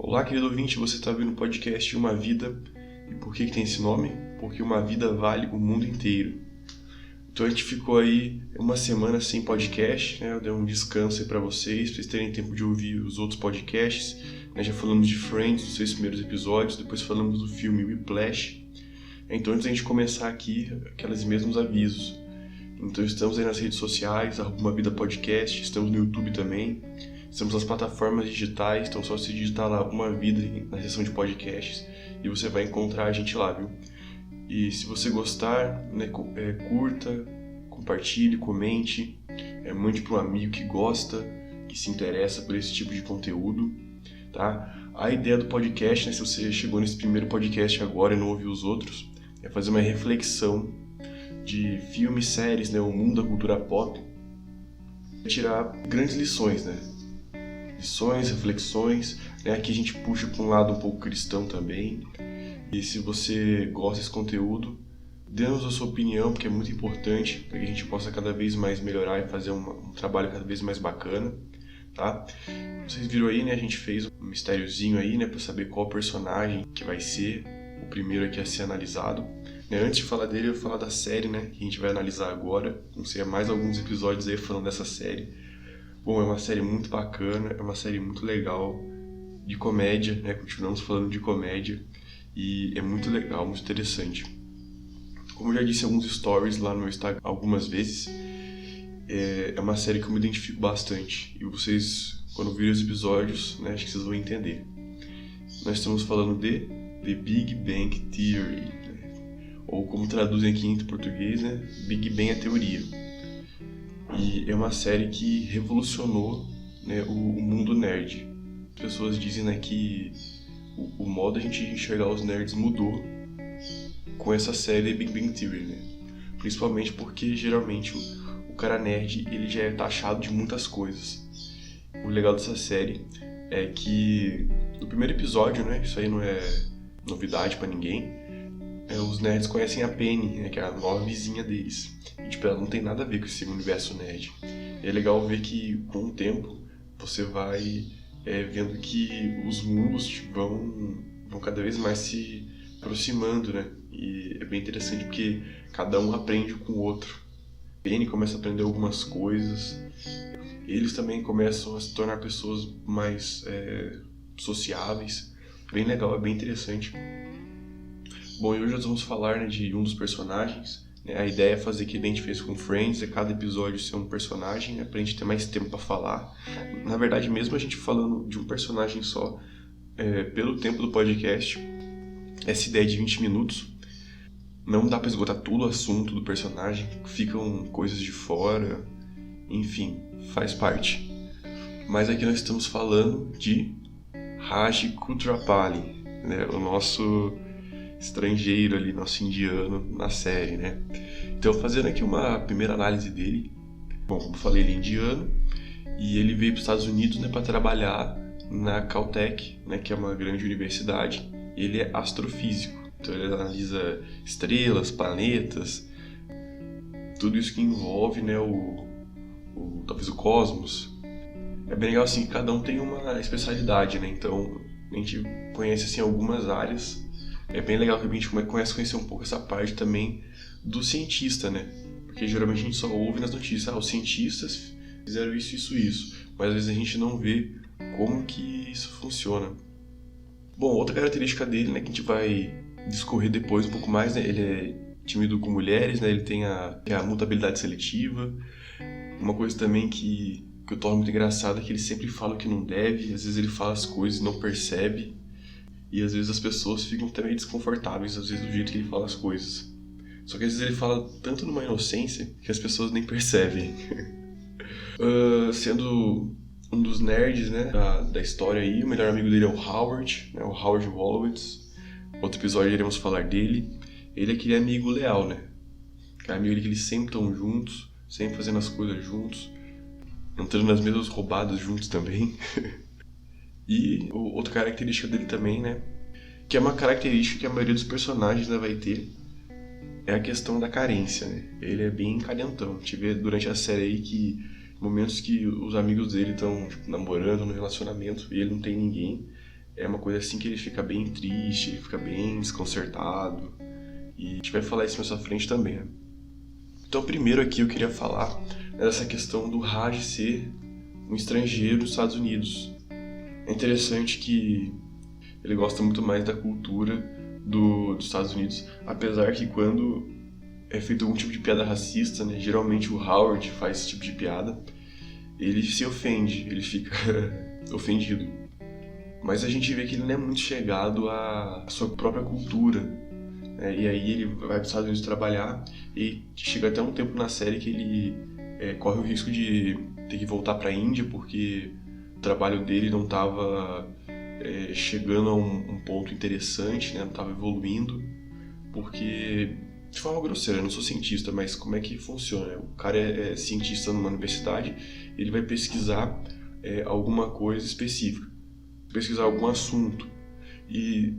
Olá, querido ouvinte, você está ouvindo o podcast Uma Vida. E por que tem esse nome? Porque uma vida vale o mundo inteiro. Então a gente ficou aí uma semana sem podcast, né? Eu dei um descanso aí para vocês terem tempo de ouvir os outros podcasts. Já falamos de Friends nos 6 primeiros episódios, depois falamos do filme Whiplash. Então antes da gente começar aqui, aqueles mesmos avisos. Então estamos aí nas redes sociais, Uma Vida Podcast, estamos no YouTube também. Estamos nas plataformas digitais, então só se digitar lá Uma Vida na seção de podcasts e você vai encontrar a gente lá, viu? E se você gostar, curta, compartilhe, comente, mande para um amigo que gosta, que se interessa por esse tipo de conteúdo, tá? A ideia do podcast, se você chegou nesse primeiro podcast agora e não ouviu os outros, é fazer uma reflexão de filmes, séries, o mundo da cultura pop, tirar grandes lições, lições, reflexões, Aqui a gente puxa para um lado um pouco cristão também. E se você gosta desse conteúdo, dê-nos a sua opinião, porque é muito importante para que a gente possa cada vez mais melhorar e fazer um trabalho cada vez mais bacana, tá? Vocês viram aí, a gente fez um mistériozinho aí, para saber qual personagem que vai ser o primeiro aqui a ser analisado. Antes de falar dele, eu vou falar da série, que a gente vai analisar agora. Não sei, mais alguns episódios aí falando dessa série. Bom, é uma série muito bacana, é uma série muito legal, de comédia, Continuamos falando de comédia, e é muito legal, muito interessante. Como eu já disse em alguns stories lá no meu Instagram algumas vezes, é uma série que eu me identifico bastante, e vocês, quando virem os episódios, acho que vocês vão entender. Nós estamos falando de The Big Bang Theory, ou como traduzem aqui em português, Big Bang é teoria. E é uma série que revolucionou o mundo nerd. As pessoas dizem que o modo de a gente enxergar os nerds mudou com essa série Big Bang Theory, Principalmente porque geralmente o cara nerd ele já é taxado de muitas coisas. O legal dessa série é que no primeiro episódio, isso aí não é novidade pra ninguém, os nerds conhecem a Penny, que é a nova vizinha deles. E ela não tem nada a ver com esse universo nerd. E é legal ver que com o tempo você vai vendo que os mundos vão cada vez mais se aproximando, E é bem interessante porque cada um aprende com o outro. Penny começa a aprender algumas coisas, eles também começam a se tornar pessoas mais sociáveis. Bem legal, é bem interessante. Bom, e hoje nós vamos falar de um dos personagens. A ideia é fazer que a gente fez com Friends, cada episódio ser um personagem, pra gente ter mais tempo pra falar. Na verdade, mesmo a gente falando de um personagem só, pelo tempo do podcast, essa ideia de 20 minutos, não dá pra esgotar todo o assunto do personagem, ficam coisas de fora, enfim, faz parte. Mas aqui nós estamos falando de Raj Koothrappali, o nosso estrangeiro ali, nosso indiano na série, Então, fazendo aqui uma primeira análise dele. Bom, como eu falei, ele é indiano e ele veio para os Estados Unidos, para trabalhar na Caltech, que é uma grande universidade. Ele é astrofísico, então ele analisa estrelas, planetas, tudo isso que envolve, talvez o cosmos. É bem legal assim que cada um tem uma especialidade, Então, a gente conhece algumas áreas. É bem legal que a gente começa a conhecer um pouco essa parte também do cientista, Porque geralmente a gente só ouve nas notícias, os cientistas fizeram isso, isso, isso. Mas às vezes a gente não vê como que isso funciona. Bom, outra característica dele, que a gente vai discorrer depois um pouco mais, ele é tímido com mulheres, ele tem a mutabilidade seletiva. Uma coisa também que eu torno muito engraçado é que ele sempre fala o que não deve, às vezes ele fala as coisas e não percebe. E às vezes as pessoas ficam também desconfortáveis, às vezes, do jeito que ele fala as coisas. Só que às vezes ele fala tanto numa inocência que as pessoas nem percebem. Sendo um dos nerds, da história aí, o melhor amigo dele é o Howard, o Howard Wolowitz. Outro episódio iremos falar dele. Ele é aquele amigo leal, Aquele amigo que eles sempre estão juntos, sempre fazendo as coisas juntos, entrando nas mesmas roubadas juntos também. E outra característica dele também, que é uma característica que a maioria dos personagens vai ter, é a questão da carência, Ele é bem carentão. A gente vê durante a série aí que momentos que os amigos dele estão namorando, no relacionamento, e ele não tem ninguém, é uma coisa assim que ele fica bem triste, ele fica bem desconcertado. E a gente vai falar isso mais à frente também, né? Então, primeiro aqui eu queria falar dessa questão do Raj ser um estrangeiro nos Estados Unidos. É interessante que ele gosta muito mais da cultura dos Estados Unidos, apesar que quando é feito algum tipo de piada racista, né, geralmente o Howard faz esse tipo de piada, ele se ofende, ele fica ofendido. Mas a gente vê que ele não é muito chegado à sua própria cultura, né? E aí ele vai para os Estados Unidos trabalhar e chega até um tempo na série que ele corre o risco de ter que voltar para a Índia porque o trabalho dele não estava chegando a um ponto interessante, né? Não estava evoluindo, porque, de forma grosseira, eu não sou cientista, mas como é que funciona? O cara é cientista numa universidade, ele vai pesquisar alguma coisa específica, pesquisar algum assunto, e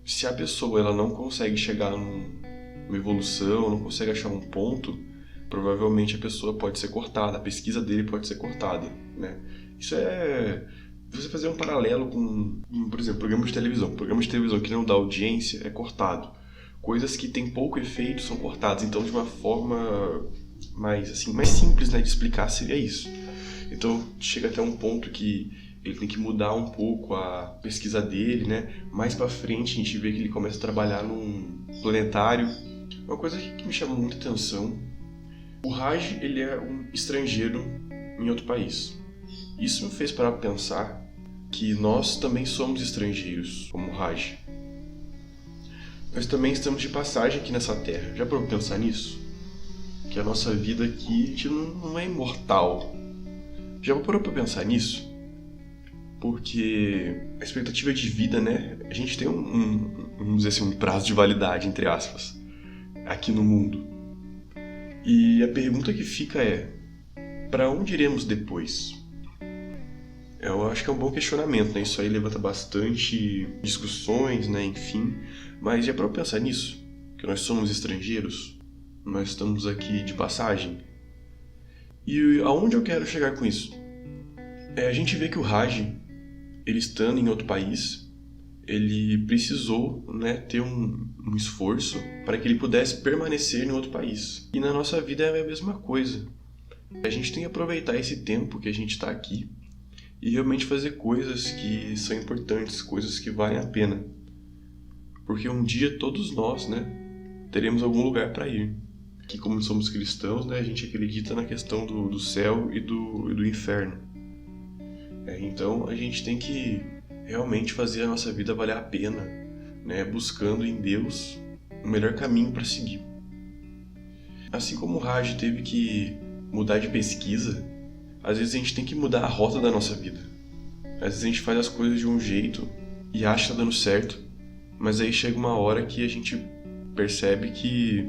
se a pessoa ela não consegue chegar numa evolução, não consegue achar um ponto, provavelmente a pessoa pode ser cortada, a pesquisa dele pode ser cortada, né? Isso você fazer um paralelo com, por exemplo, programa de televisão. Programa de televisão que não dá audiência é cortado. Coisas que têm pouco efeito são cortadas. Então, de uma forma mais simples, né, de explicar, seria isso. Então, chega até um ponto que ele tem que mudar um pouco a pesquisa dele, né? Mais pra frente, a gente vê que ele começa a trabalhar num planetário. Uma coisa que me chamou muita atenção. O Raj, ele é um estrangeiro em outro país. Isso me fez parar para pensar que nós também somos estrangeiros, como o Raj. Nós também estamos de passagem aqui nessa terra. Já parou para pensar nisso? Que a nossa vida aqui, a gente não é imortal. Já parou para pensar nisso? Porque a expectativa de vida, né? A gente tem vamos dizer assim, um prazo de validade, entre aspas, aqui no mundo. E a pergunta que fica é: para onde iremos depois? Eu acho que é um bom questionamento, né? Isso aí levanta bastante discussões, né? Enfim, mas já para eu pensar nisso, que nós somos estrangeiros, nós estamos aqui de passagem. E aonde eu quero chegar com isso? A gente vê que o Raj, ele estando em outro país, ele precisou, né, ter um esforço para que ele pudesse permanecer em outro país. E na nossa vida é a mesma coisa. A gente tem que aproveitar esse tempo que a gente está aqui e realmente fazer coisas que são importantes, coisas que valem a pena. Porque um dia todos nós, né, teremos algum lugar para ir. Que como somos cristãos, né, a gente acredita na questão do céu e do inferno. Então a gente tem que realmente fazer a nossa vida valer a pena, né, buscando em Deus o melhor caminho para seguir. Assim como o Raj teve que mudar de pesquisa, às vezes a gente tem que mudar a rota da nossa vida. Às vezes a gente faz as coisas de um jeito e acha que tá dando certo, mas aí chega uma hora que a gente percebe que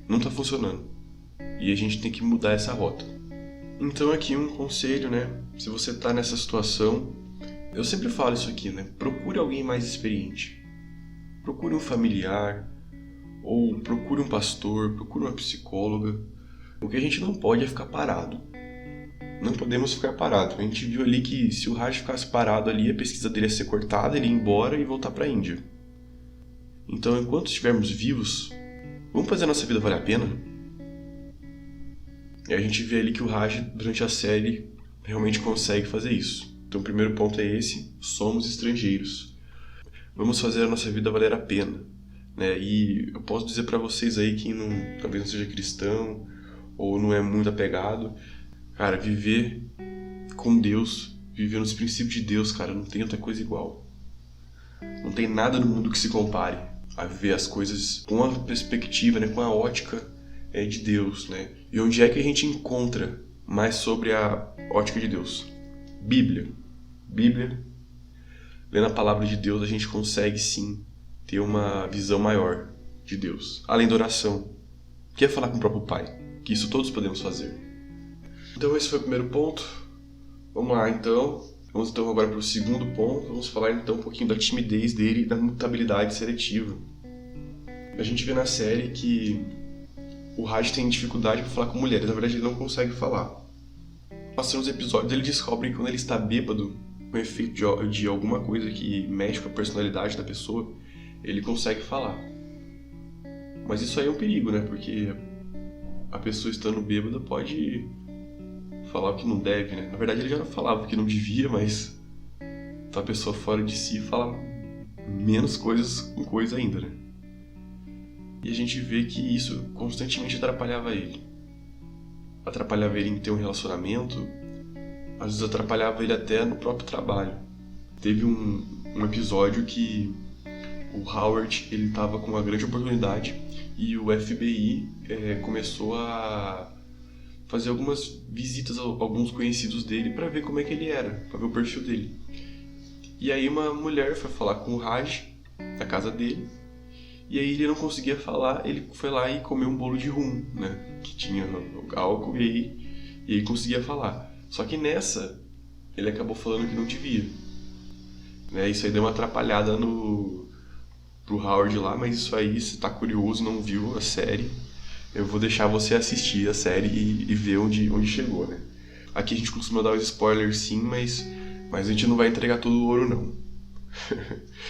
não tá funcionando e a gente tem que mudar essa rota. Então aqui um conselho, né? Se você tá nessa situação, eu sempre falo isso aqui, né? Procure alguém mais experiente. Procure um familiar, ou procure um pastor, procure uma psicóloga. O que a gente não pode é ficar parado. Não podemos ficar parados. A gente viu ali que se o Raj ficasse parado ali, a pesquisa dele ia ser cortada, ele ia embora e voltar para a Índia. Então, enquanto estivermos vivos, vamos fazer a nossa vida valer a pena? E a gente vê ali que o Raj, durante a série, realmente consegue fazer isso. Então, o primeiro ponto é esse: somos estrangeiros. Vamos fazer a nossa vida valer a pena, né? E eu posso dizer para vocês aí que talvez não seja cristão ou não é muito apegado, cara, viver com Deus, viver nos princípios de Deus, cara, não tem outra coisa igual. Não tem nada no mundo que se compare a ver as coisas com a perspectiva, né, com a ótica de Deus, né? E onde é que a gente encontra mais sobre a ótica de Deus? Bíblia. Lendo a palavra de Deus, a gente consegue sim ter uma visão maior de Deus. Além da oração, que é falar com o próprio Pai, que isso todos podemos fazer. Então esse foi o primeiro ponto. Vamos lá então. Vamos então agora para o segundo ponto. Vamos falar então um pouquinho da timidez dele e da mutabilidade seletiva. A gente vê na série que o Raj tem dificuldade para falar com mulheres. Na verdade, ele não consegue falar. Passando os episódios, ele descobre que quando ele está bêbado, um efeito de alguma coisa que mexe com a personalidade da pessoa, ele consegue falar. Mas isso aí é um perigo, né? Porque a pessoa estando bêbada pode falar o que não deve, né? Na verdade ele já falava o que não devia, mas a pessoa fora de si fala menos coisas com coisa ainda, né? E a gente vê que isso constantemente atrapalhava ele. Atrapalhava ele em ter um relacionamento, às vezes atrapalhava ele até no próprio trabalho. Teve um episódio que o Howard ele estava com uma grande oportunidade e o FBI começou a fazer algumas visitas a alguns conhecidos dele para ver como é que ele era, para ver o perfil dele. E aí uma mulher foi falar com o Raj na casa dele, e aí ele não conseguia falar, ele foi lá e comeu um bolo de rum, né, que tinha álcool, e aí conseguia falar. Só que nessa, ele acabou falando que não devia. Né, isso aí deu uma atrapalhada pro Howard lá, mas isso aí, se tá curioso, não viu a série, eu vou deixar você assistir a série e ver onde chegou, né. Aqui a gente costuma dar os spoilers sim, mas a gente não vai entregar todo o ouro, não.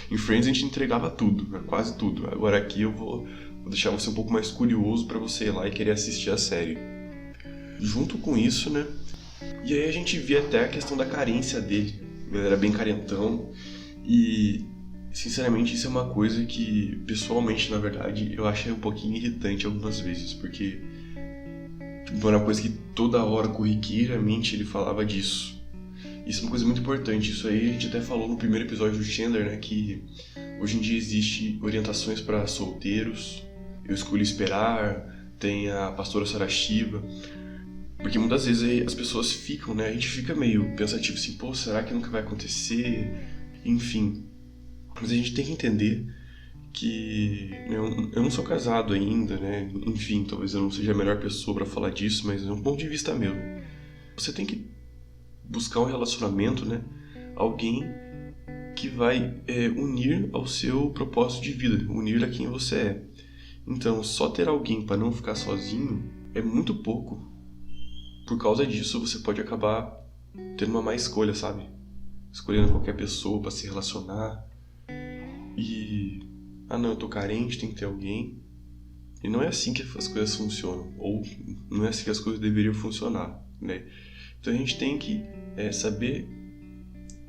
Em Friends a gente entregava tudo, né? Quase tudo. Agora aqui eu vou deixar você um pouco mais curioso para você ir lá e querer assistir a série. Junto com isso, né? E aí a gente via até a questão da carência dele. Ele era bem carentão e, sinceramente, isso é uma coisa que, pessoalmente, na verdade, eu achei um pouquinho irritante algumas vezes, porque era uma coisa que toda hora, corriqueiramente, ele falava disso. Isso é uma coisa muito importante. Isso aí a gente até falou no primeiro episódio do Chandler, né? Que hoje em dia existe orientações para solteiros. Eu Escolhi Esperar, tem a pastora Sarah Shiva. Porque muitas vezes as pessoas ficam, né? A gente fica meio pensativo assim, pô, será que nunca vai acontecer? Enfim. Mas a gente tem que entender que eu não sou casado ainda, né? Enfim, talvez eu não seja a melhor pessoa para falar disso, mas é um ponto de vista meu. Você tem que buscar um relacionamento, né? Alguém que vai unir ao seu propósito de vida, unir a quem você é. Então, só ter alguém para não ficar sozinho é muito pouco. Por causa disso, você pode acabar tendo uma má escolha, sabe? Escolhendo qualquer pessoa para se relacionar. E... não, eu tô carente, tem que ter alguém. E não é assim que as coisas funcionam. Ou não é assim que as coisas deveriam funcionar, né? Então a gente tem que saber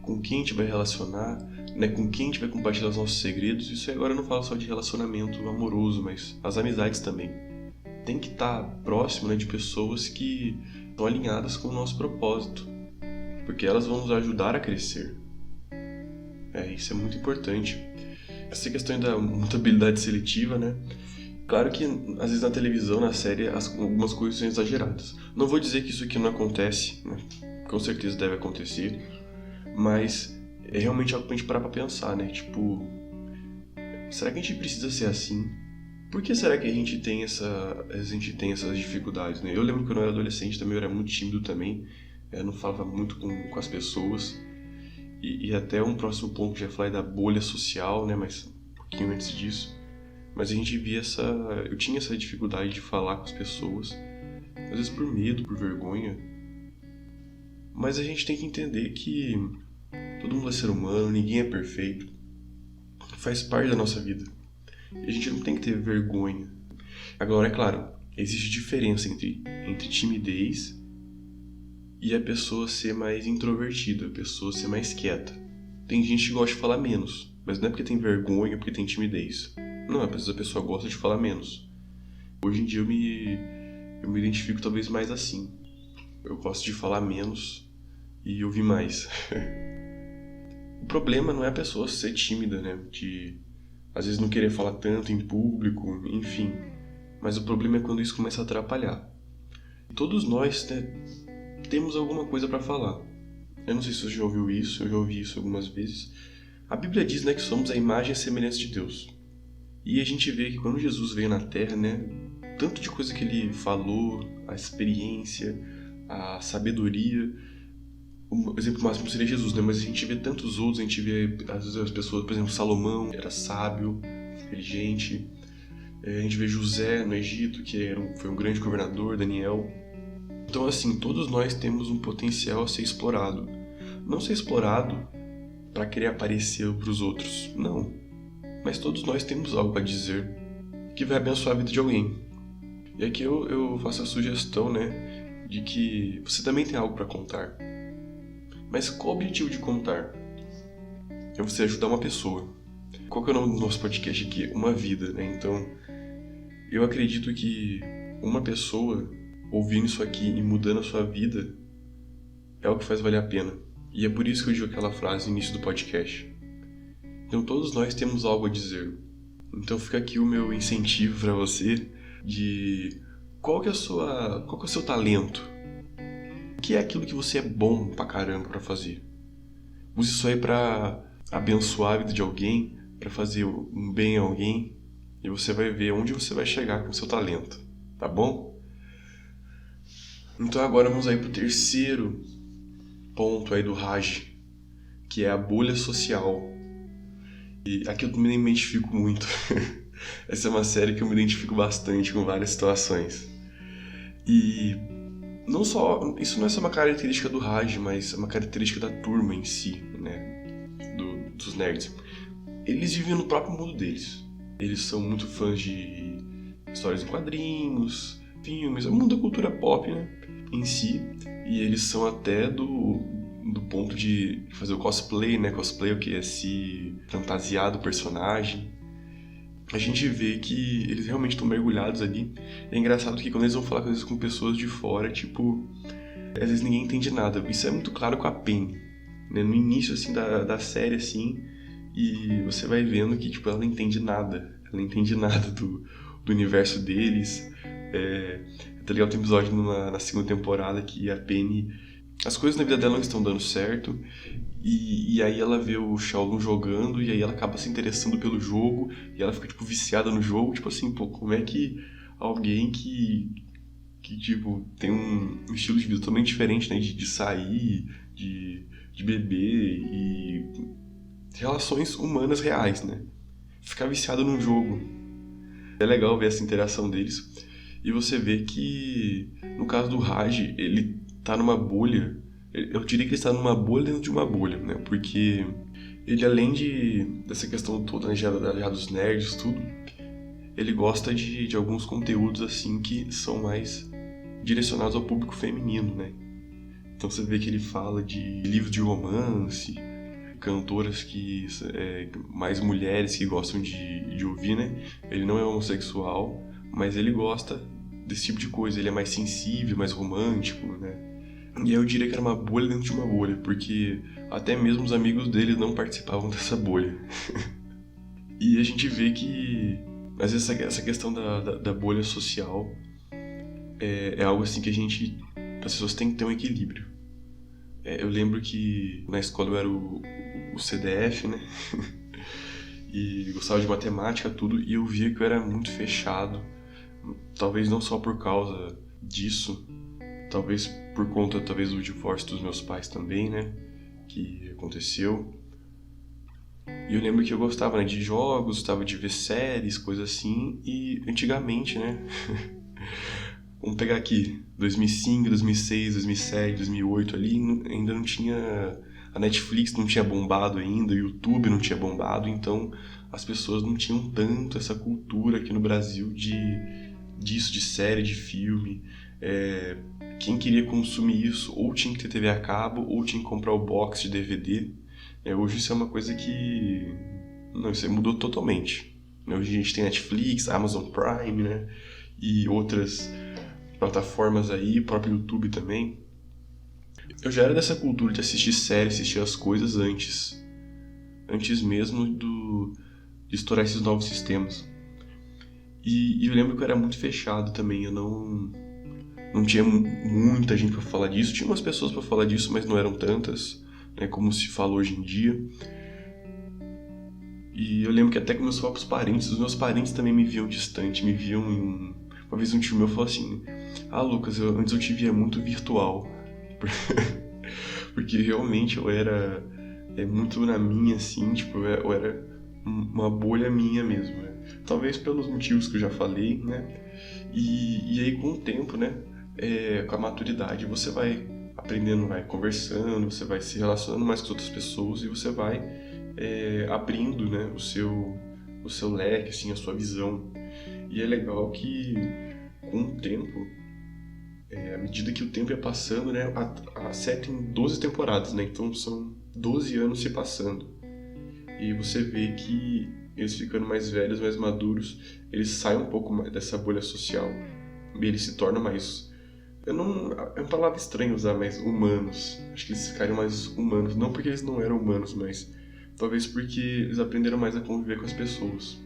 com quem a gente vai relacionar, né? Com quem a gente vai compartilhar os nossos segredos. Isso agora eu não falo só de relacionamento amoroso, mas as amizades também. Tem que estar próximo, né, de pessoas que estão alinhadas com o nosso propósito, porque elas vão nos ajudar a crescer. Isso é muito importante. Essa questão da mutabilidade seletiva, né? Claro que, às vezes, na televisão, na série, algumas coisas são exageradas. Não vou dizer que isso aqui não acontece, né? Com certeza deve acontecer, mas é realmente algo pra gente parar pra pensar, né? Tipo, será que a gente precisa ser assim? Por que será que a gente tem essas dificuldades, né? Eu lembro que quando eu era adolescente também, eu era muito tímido também, eu não falava muito com as pessoas, e até um próximo ponto já falei da bolha social, né? Mas um pouquinho antes disso. Mas a gente via eu tinha essa dificuldade de falar com as pessoas, às vezes por medo, por vergonha. Mas a gente tem que entender que todo mundo é ser humano, ninguém é perfeito, faz parte da nossa vida. E a gente não tem que ter vergonha. Agora, é claro, existe diferença entre timidez e a pessoa ser mais introvertida, a pessoa ser mais quieta. Tem gente que gosta de falar menos, mas não é porque tem vergonha, porque tem timidez. Não, às vezes a pessoa gosta de falar menos. Hoje em dia eu me identifico talvez mais assim. Eu gosto de falar menos e ouvir mais. O problema não é a pessoa ser tímida, né? De às vezes não querer falar tanto em público, enfim. Mas o problema é quando isso começa a atrapalhar. Todos nós, né, temos alguma coisa para falar. Eu não sei se você já ouviu isso, eu já ouvi isso algumas vezes. A Bíblia diz, né, que somos a imagem e a semelhança de Deus. E a gente vê que quando Jesus veio na Terra, né, tanto de coisa que ele falou, a experiência, a sabedoria. O exemplo máximo seria Jesus, né? Mas a gente vê tantos outros, a gente vê às vezes as pessoas, por exemplo, Salomão era sábio, inteligente. A gente vê José no Egito, que foi um grande governador, Daniel. Então, assim, todos nós temos um potencial a ser explorado. não ser explorado para querer aparecer para os outros, não. Mas todos nós temos algo para dizer que vai abençoar a vida de alguém. E aqui eu faço a sugestão, né, de que você também tem algo para contar. Mas qual o objetivo de contar? É você ajudar uma pessoa. Qual que é o nome do nosso podcast aqui? Uma vida, né? Então, eu acredito que uma pessoa ouvindo isso aqui e mudando a sua vida é o que faz valer a pena. E é por isso que eu digo aquela frase no início do podcast. Então, todos nós temos algo a dizer. Então, fica aqui o meu incentivo para você de qual que é o seu talento? O que é aquilo que você é bom pra caramba pra fazer? Use isso aí pra abençoar a vida de alguém, pra fazer um bem a alguém, e você vai ver onde você vai chegar com o seu talento, tá bom? Então agora vamos aí pro terceiro ponto aí do Raj, que é a bolha social. E aqui eu me identifico muito. Essa é uma série que eu me identifico bastante com várias situações. E não só, isso não é só uma característica do Raj, mas é uma característica da turma em si, né? Dos nerds. Eles vivem no próprio mundo deles. Eles são muito fãs de histórias em quadrinhos, filmes, é o mundo da cultura pop, né? Em si. E eles são até do ponto de fazer o cosplay, né? Cosplay é o que? É se fantasiar do personagem. A gente vê que eles realmente estão mergulhados ali. É engraçado que quando eles vão falar às vezes com pessoas de fora, tipo, às vezes ninguém entende nada. Isso é muito claro com a Penny, né? No início, assim, da série, assim, e você vai vendo que, tipo, ela não entende nada. Ela não entende nada do universo deles. Tá legal, tem um episódio na segunda temporada que a Penny... As coisas na vida dela não estão dando certo, e aí ela vê o Sheldon jogando, e aí ela acaba se interessando pelo jogo, e ela fica, tipo, viciada no jogo, tipo assim, pô, como é que alguém que tipo, tem um estilo de vida totalmente diferente, né, de sair, de beber, e relações humanas reais, né, ficar viciado num jogo. É legal ver essa interação deles, e você vê que, no caso do Raj, ele tá numa bolha, eu diria que ele está numa bolha dentro de uma bolha, né? Porque ele, além dessa questão toda, né, já dos nerds, tudo, ele gosta de alguns conteúdos, assim, que são mais direcionados ao público feminino, né? Então você vê que ele fala de livros de romance, cantoras que... mais mulheres que gostam de ouvir, né? Ele não é homossexual, mas ele gosta desse tipo de coisa, ele é mais sensível, mais romântico, né? E eu diria que era uma bolha dentro de uma bolha, porque até mesmo os amigos dele não participavam dessa bolha. E a gente vê que, às vezes, essa questão da bolha social é algo assim que as pessoas têm que ter um equilíbrio. Eu lembro que na escola eu era o CDF, né? E gostava de matemática, tudo, e eu via que eu era muito fechado. Talvez não só por causa disso, talvez por conta do divórcio dos meus pais também, né, que aconteceu. E eu lembro que eu gostava, né, de jogos, gostava de ver séries, coisas assim, e antigamente, né, vamos pegar aqui, 2005, 2006, 2007, 2008 ali, ainda não tinha... A Netflix não tinha bombado ainda, o YouTube não tinha bombado, então as pessoas não tinham tanto essa cultura aqui no Brasil disso, de série, de filme. Quem queria consumir isso ou tinha que ter TV a cabo ou tinha que comprar o box de DVD. Hoje isso é uma coisa que... Não, isso aí mudou totalmente. Hoje a gente tem Netflix, Amazon Prime, né? E outras plataformas aí, o próprio YouTube também. Eu já era dessa cultura de assistir séries, assistir as coisas antes mesmo de estourar esses novos sistemas. E eu lembro que eu era muito fechado também, eu não tinha muita gente pra falar disso. Tinha umas pessoas pra falar disso, mas não eram tantas, né, como se fala hoje em dia. E eu lembro que até com meus próprios parentes, os meus parentes também me viam distante, me viam em... Uma vez um tio meu falou assim: Lucas, antes eu te via muito virtual. Porque realmente eu era muito na minha, assim, tipo, eu era uma bolha minha mesmo, né? Talvez pelos motivos que eu já falei, né? E aí com o tempo, né, com a maturidade, você vai aprendendo, vai conversando, você vai se relacionando mais com as outras pessoas e você vai abrindo, né, o seu leque, assim, a sua visão. E é legal que com o tempo, à medida que o tempo ia passando, né, a série tem 12 temporadas, né, então são 12 anos se passando. E você vê que eles ficando mais velhos, mais maduros, eles saem um pouco mais dessa bolha social e eles se tornam mais... é uma palavra estranha usar, mas humanos. Acho que eles ficaram mais humanos, não porque eles não eram humanos, mas talvez porque eles aprenderam mais a conviver com as pessoas.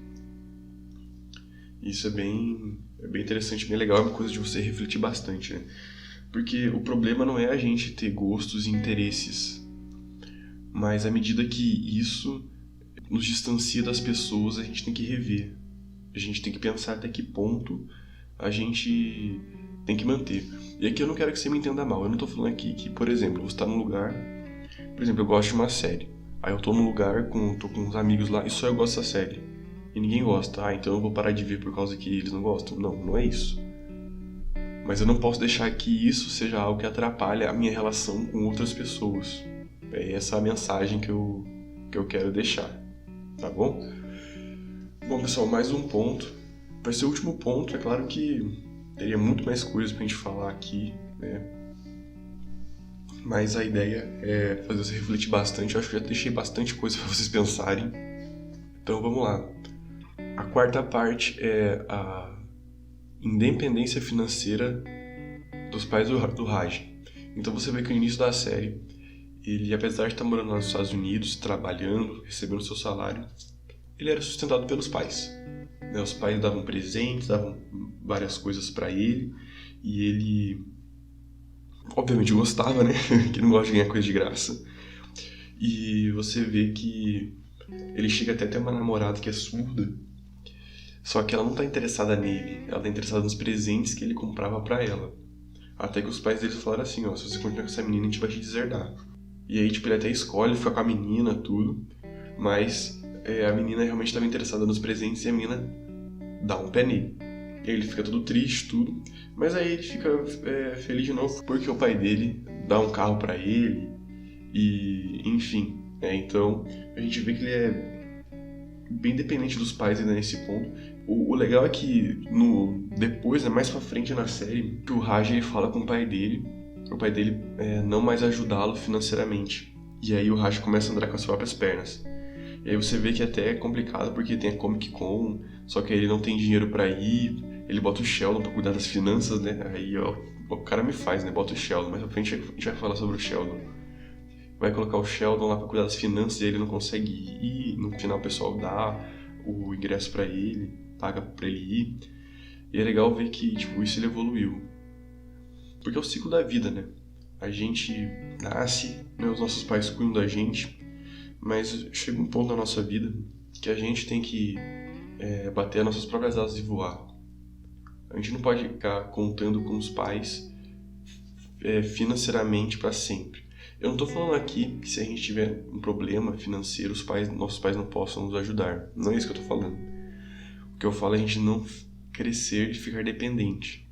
Isso é bem interessante, bem legal, é uma coisa de você refletir bastante, né? Porque o problema não é a gente ter gostos e interesses, mas à medida que isso nos distancia das pessoas, a gente tem que rever. A gente tem que pensar até que ponto a gente tem que manter. E aqui eu não quero que você me entenda mal, eu não tô falando aqui que, por exemplo, você tá num lugar... Por exemplo, eu gosto de uma série, aí eu tô num lugar, tô com uns amigos lá e só eu gosto dessa série. E ninguém gosta, então eu vou parar de ver por causa que eles não gostam. Não é isso. Mas eu não posso deixar que isso seja algo que atrapalhe a minha relação com outras pessoas. É essa a mensagem que eu quero deixar, tá bom? Bom, pessoal, mais um ponto. Para ser o último ponto, é claro que teria muito mais coisas pra gente falar aqui, né? Mas a ideia é fazer você refletir bastante. Eu acho que já deixei bastante coisa para vocês pensarem. Então vamos lá. A quarta parte é a independência financeira dos pais do Raj. Então você vê que no início da série, ele, apesar de estar morando lá nos Estados Unidos, trabalhando, recebendo seu salário, ele era sustentado pelos pais. Os pais davam presentes, davam várias coisas para ele, e ele, obviamente, gostava, né? Que não gosta de ganhar coisa de graça. E você vê que ele chega até a ter uma namorada que é surda, só que ela não tá interessada nele, ela tá interessada nos presentes que ele comprava pra ela. Até que os pais dele falaram assim, se você continuar com essa menina, a gente vai te deserdar. E aí, ele até escolhe ficar com a menina, tudo, mas a menina realmente estava interessada nos presentes e a menina dá um pé nele. E aí ele fica todo triste, tudo, mas aí ele fica feliz de novo porque o pai dele dá um carro pra ele e, enfim, então a gente vê que ele é bem dependente dos pais ainda nesse ponto. O legal é que depois, mais pra frente na série, que o Raj ele fala com o pai dele não mais ajudá-lo financeiramente. E aí o Raj começa a andar com as próprias pernas. E aí você vê que até é complicado porque tem a Comic Con, só que ele não tem dinheiro pra ir, ele bota o Sheldon pra cuidar das finanças, né? Aí o cara me faz, né? Bota o Sheldon, mas pra frente a gente vai falar sobre o Sheldon. Vai colocar o Sheldon lá pra cuidar das finanças e ele não consegue ir, no final o pessoal dá o ingresso pra ele, paga pra ele ir. E é legal ver que, isso ele evoluiu. Porque é o ciclo da vida, né? A gente nasce, né? Os nossos pais cuidam da gente, mas chega um ponto na nossa vida que a gente tem que bater as nossas próprias asas e voar. A gente não pode ficar contando com os pais financeiramente para sempre. Eu não estou falando aqui que se a gente tiver um problema financeiro, nossos pais não possam nos ajudar. Não é isso que eu estou falando. O que eu falo é a gente não crescer e ficar dependente.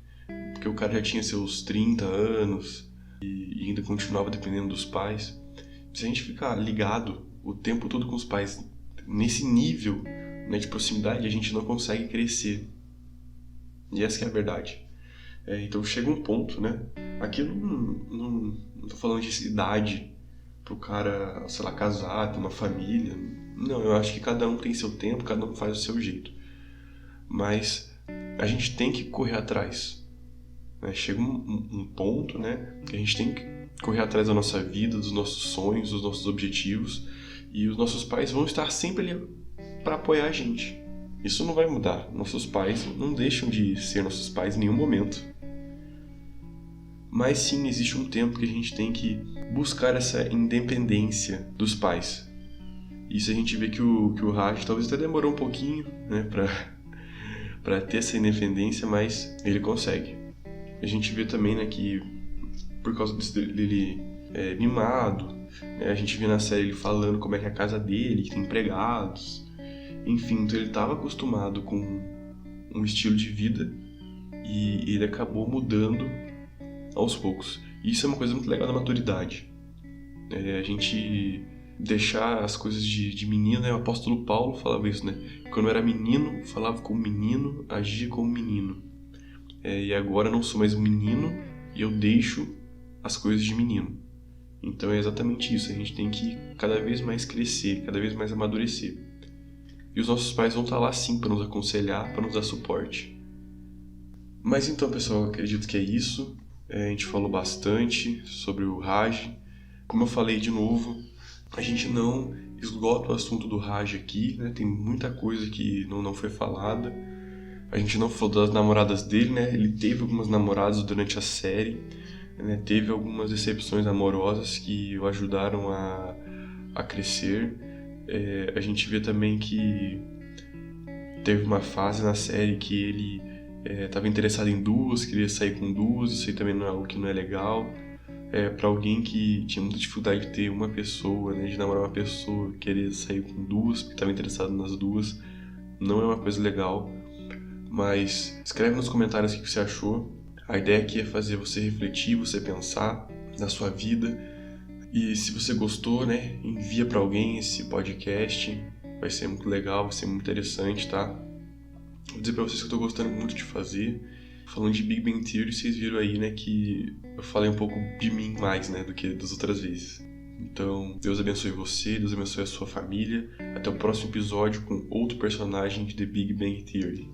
Porque o cara já tinha seus 30 anos e ainda continuava dependendo dos pais. Se a gente ficar ligado o tempo todo com os pais nesse nível, né, de proximidade, a gente não consegue crescer. E essa que é a verdade. Então chega um ponto, né? Aqui eu não tô falando de idade pro cara, sei lá, casar, ter uma família. Não, eu acho que cada um tem seu tempo, cada um faz o seu jeito. Mas a gente tem que correr atrás. Né? Chega um ponto, né, que a gente tem que correr atrás da nossa vida, dos nossos sonhos, dos nossos objetivos. E os nossos pais vão estar sempre ali para apoiar a gente. Isso não vai mudar. Nossos pais não deixam de ser nossos pais em nenhum momento. Mas sim, existe um tempo que a gente tem que buscar essa independência dos pais. Isso a gente vê que o Raj talvez até demorou um pouquinho, né, para ter essa independência, mas ele consegue. A gente vê também, né, que por causa dele mimado, né, a gente vê na série ele falando como é que é a casa dele, que tem empregados. Enfim, então ele estava acostumado com um estilo de vida e ele acabou mudando aos poucos. E isso é uma coisa muito legal da maturidade. A gente deixar as coisas de menino, né? O apóstolo Paulo falava isso, né? Quando eu era menino, falava como menino, agia como menino. E agora eu não sou mais um menino e eu deixo as coisas de menino. Então é exatamente isso, a gente tem que cada vez mais crescer, cada vez mais amadurecer. E os nossos pais vão estar lá sim para nos aconselhar, para nos dar suporte. Mas então, pessoal, eu acredito que é isso. A gente falou bastante sobre o Raj. Como eu falei de novo, a gente não esgota o assunto do Raj aqui, né? Tem muita coisa que não foi falada. A gente não falou das namoradas dele, né? Ele teve algumas namoradas durante a série, né? Teve algumas decepções amorosas que o ajudaram a crescer. A gente vê também que teve uma fase na série que ele estava interessado em duas, queria sair com duas, isso aí também não é algo que não é legal. Para alguém que tinha muita dificuldade de ter uma pessoa, né, de namorar uma pessoa, querer sair com duas, porque estava interessado nas duas, não é uma coisa legal. Mas escreve nos comentários o que você achou. A ideia aqui é fazer você refletir, você pensar na sua vida. E se você gostou, né, envia para alguém esse podcast. Vai ser muito legal, vai ser muito interessante, tá? Vou dizer para vocês que eu tô gostando muito de fazer. Falando de Big Bang Theory, vocês viram aí, né, que eu falei um pouco de mim mais, né, do que das outras vezes. Então, Deus abençoe você, Deus abençoe a sua família. Até o próximo episódio com outro personagem de The Big Bang Theory.